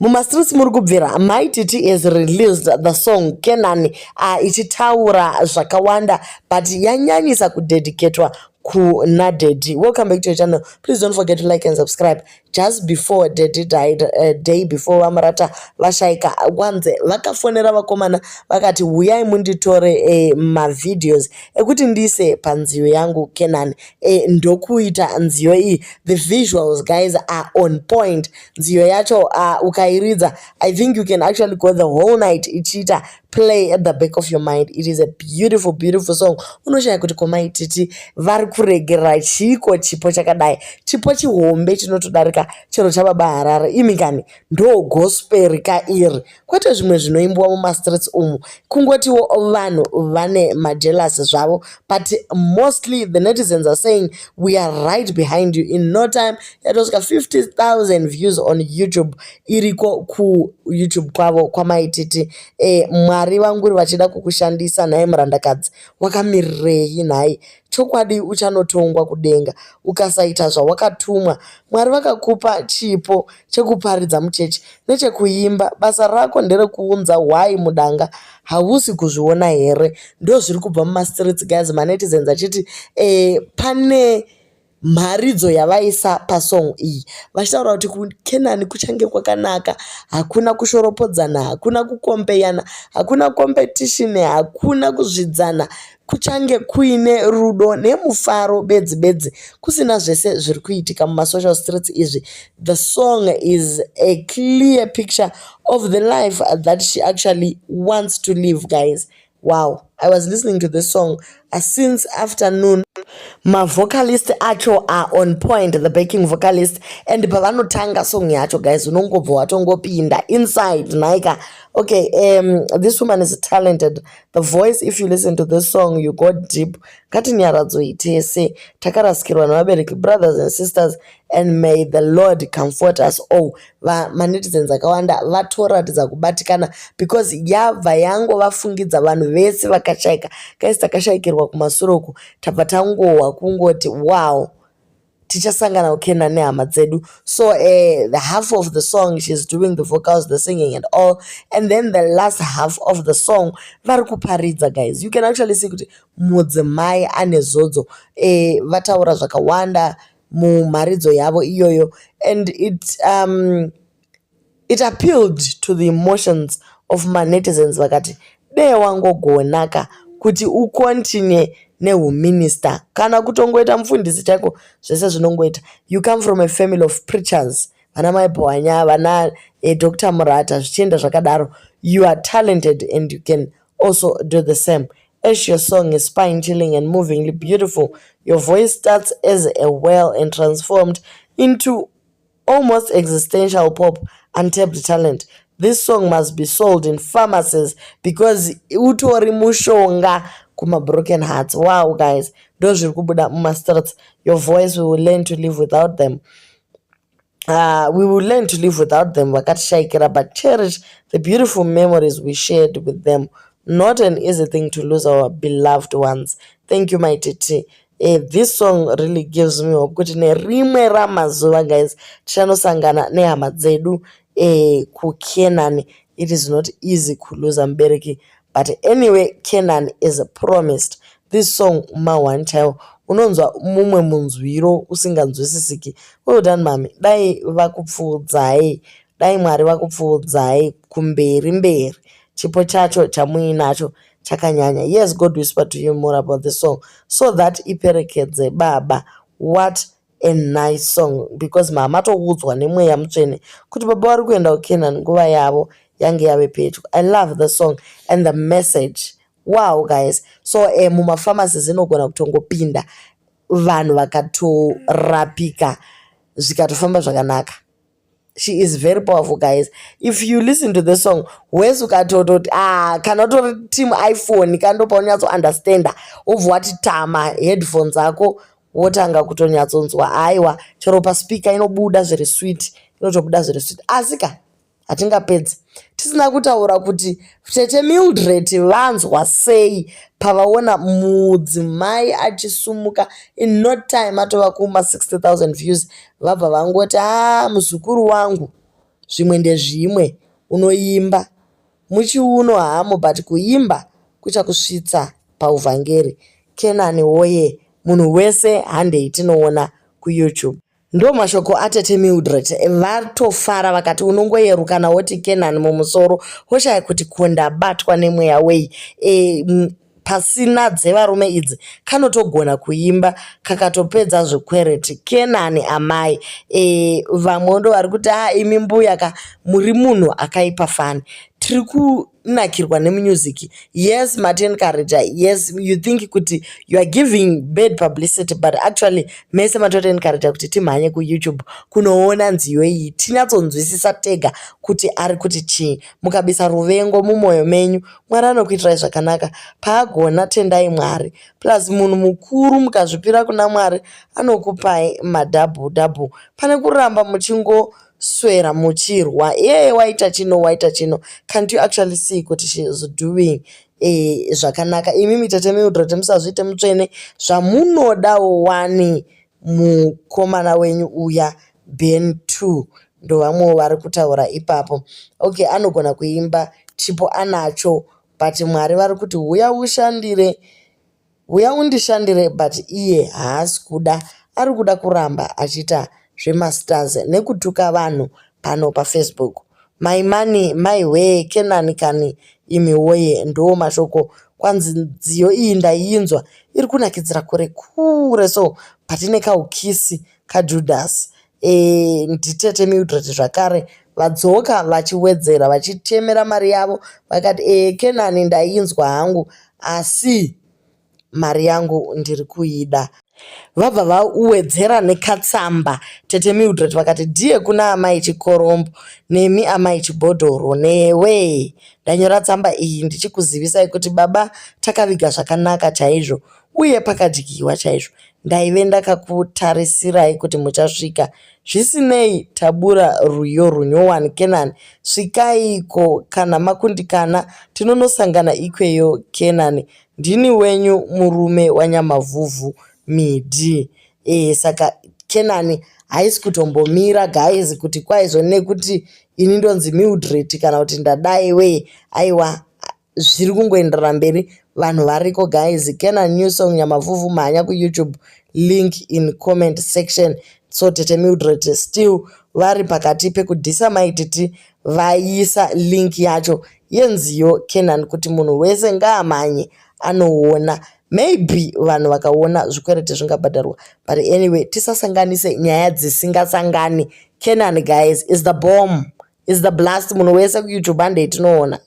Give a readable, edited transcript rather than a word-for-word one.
Mumastreets muri kubvira, My Titi has released the song Kenan ichitaura zvakawanda but yanyanyisa kudedicatwa kuna Daddy. Welcome back to your channel. Please don't forget to like and subscribe. Just before Daddy died, a day before Vamarata vashaika wanze vakafonera vakomana vakati uyai munditore mavideos ekuti ndise panziyo yangu Kenan ndokuita nziyo iyi. The visuals guys are on point. Nziyo yacho ukairidza, I think you can actually go the whole night ichita play at the back of your mind. It is a beautiful beautiful song. Unoshaya kuti My Titi vari kuregera chiko chipo chakadai, chipo chihombe chinotodarika chero chababa Harare. Imi kani ndo gospel ka iri, kwete zvimwe zvinoimbwa mumastreets umu kungotiwo vanhu vane majealous zvavo, but mostly the netizens are saying we are right behind you. In no time yatosvika 50,000 views on YouTube iriko ku YouTube kwavo My Titi. Mwari vanguri vachida kukushandisa naye murandakadzi, wakamirirei nhai? Chokwadi uchanotongwa kudenga ukasaita zvawakatumwa. Mwari vakakupa chipo chekuparidza muchechi nechekuimba. Basa rako nderekuunza why mudanga hausi kuzviona here? Ndo zviri kubva mumastreets guys. Manetizens achiti pane mharidzo yavaisa pasong iyi vachitaura kuti kuKenan kuchange kwakanaka, hakuna kushoropodzana, hakuna kukompeyana, hakuna competition, hakuna kuzvidzana, kuchange kuine rudo nemufaro bedzi bedzi, kusina zvese zviri kuitika mumasocial streets izvi. The song is a clear picture of the life that she actually wants to live guys. Wow, I was listening to this song since afternoon. My vocalist acho are on point, the backing vocalist, and pavanotanga song yacho guys unongobva watongopinda inside naika. Okay, this woman is talented. The voice, if you listen to this song, you go deep. Katinyaradzo itese takarasikirwa navabereki, brothers and sisters, and may the Lord comfort us all. Manetizens akawanda vatoratidza kubatikana because yabva yangovafungidza vanhu vese vakashaika. Guys, takashaikirwa kumasoroku tabva tangohwa kungoti wow, tichasangana kuKenan nehama dzedu. So the half of the song she's doing the vocals, the singing and all, and then the last half of the song vari kuparidza guys. You can actually see kuti mudzimai ane zodzo, vataura zvakawanda mumharidzo yavo iyoyo, and it appealed to the emotions of manetizens vakati dee wangogonaka kuti ukontinue nehuminister kana kutongoita mufundisi chaiko zvese zvinongoita. You come from a family of preachers, vana mai Bwanya, vana Dr. Murata, zvichienda zvakadaro. You are talented and you can also do the same. As your song is spine-chilling and movingly beautiful, your voice starts as a well and transformed into almost existential pop, untapped talent. This song must be sold in pharmacies because utori mushonga kuma broken hearts. Wow guys, those zviri kubuda mumastreets. Your voice, we will learn to live without them. We will learn to live without them, vakatishaikira, but cherish the beautiful memories we shared with them. Not an easy thing to lose our beloved ones. Thank you My Titi. This song really gives me hope kuti nerimwe ramazuva guys tichanosangana nehama dzedu kuKenan. It is not easy kuluza mubereki, but anyway Kenan is promised. This song one time unonzwa mumwe munzwiro usinganzwisisiki. Well done mami, dai vakupfuudzai, dai Mwari vakupfuudzai kumberi mberi, chipo chacho chamuinacho chakanyanya. Yes, God whisper to you more about the song so that iperekedze baba. What a nice song, because mama toudzwa nemweya mutsvene kuti baba vari kuenda kuKenan nguva yavo yange yave pedyo. I love the song and the message. Wow guys, so mumapharmacies zinogona kutongopinda vanhu vakatorapika zvikatofamba zvakanaka. She is very powerful guys. If you listen to the song wese ukatototi kana utori team iPhone kandopa unyatso understanda obva wati tama headphones ako wotanga kutonyatsonzwa. Aiwa, chero paspeaker inobuda zviri sweet, inotobuda zviri sweet. Asika hatingapedzi tisina kutaura kuti Tete Mildred vanzwa sei pavaona mudzimai achisumuka. In no time atova kuma 60,000 views vabva vangoti muzukuru wangu zvimwe ndezvimwe unoimba muchiuno hamo, but kuimba kuchakusvitsa pauvhangeri. Kenani woye, munhu wese hande itinoona kuYouTube. Ndo mashoko atete Mildred vatofara vakati unongoyeruka nawoti Kenani mumusoro woshaya kuti kundabatwa nemweya wei. Pasina dzevarume idzi kanotogona kuimba kakatopedza zvikwereti. Kenani amai, vamwe ndo vari kuti imi mbuya muri munhu akaipa fani. Tiri kunakirwa nemumusiki. Yes, Martin Karija, yes, you think kuti you are giving bad publicity, but actually mese Martin Karija kuti timhanye kuYouTube kunoona nziyo iyi tinyatsonzwisisa tega kuti ari kuti chii. Mukabisa ruvengo mumwoyo menyu, Mwari anokuitirai zvakanaka. Paagona tendai Mwari. Plus munhu mukuru mukazvipira kuna Mwari anokupai madhabhu dhabhu. Pane kuramba muchingoswera muchirwa waita chino. Can't you actually see kuti she is doing zvakanaka? Imi tete Mildred musazviite mutsvene. Zvamunodawo wani mukomana wenyu uya Ben 2 ndo vamwe vari kutaura ipapo. Okay, anogona kuimba, chipo anacho, but Mwari vari kuti uya undishandire, but iye haasi kuda. Ari kuda kuramba achiita zvemasters nekutuka vanhu pano paFacebook. My money, my way, Kenani kani imi woye, ndo mashoko. Kwanzi nziyo iyi ndainzwa iri kunakidzira kure so patine kaukisi kaJudas. Nditete Mildred zvakare vadzoka vachiwedzera vachitemera mari yavo vakati Kenani ndainzwa hangu asi mari yangu ndiri kuida. Vabva vauwedzera nekatsamba tete Mildred vakati ndiye kuna amai chikorombo nemi amai chibhodhoro. Newe ndanyora tsamba iyi ndichikuzivisai kuti baba takaviga zvakanaka chaizvo uye pakadyiwa chaizvo. Ndaive ndakakutarisirai kuti muchasvika. Zvisinei tabura rwiyo runyowani Kenani. Svikaiko kana makundikana tinonosangana ikweyo Kenani. Ndini wenyu murume wanyamavhuvhu midhi. Saka Kenani haisi kutombomira guys kuti kwaizvo nekuti ini ndonzi Mildred kana kuti ndadai we. Aiwa, zviri kungoendera mberi, vanhu variko guys. Kenani new song nyamavhuvhu mhanya kuYouTube, link in comment section. So tete Mildred still vari pakati pekudhisa maititi vaisa link yacho yenziyo Kenani kuti munhu wese ngaamhanye anoona. Maybe vanhu vakaona zvikwereti zvingabhadharwa, but anyway tisasanganise nyaya dzisingasangani. Kenani guys is the bomb, is the blast. Munhu wese kuYouTube hande itinoona.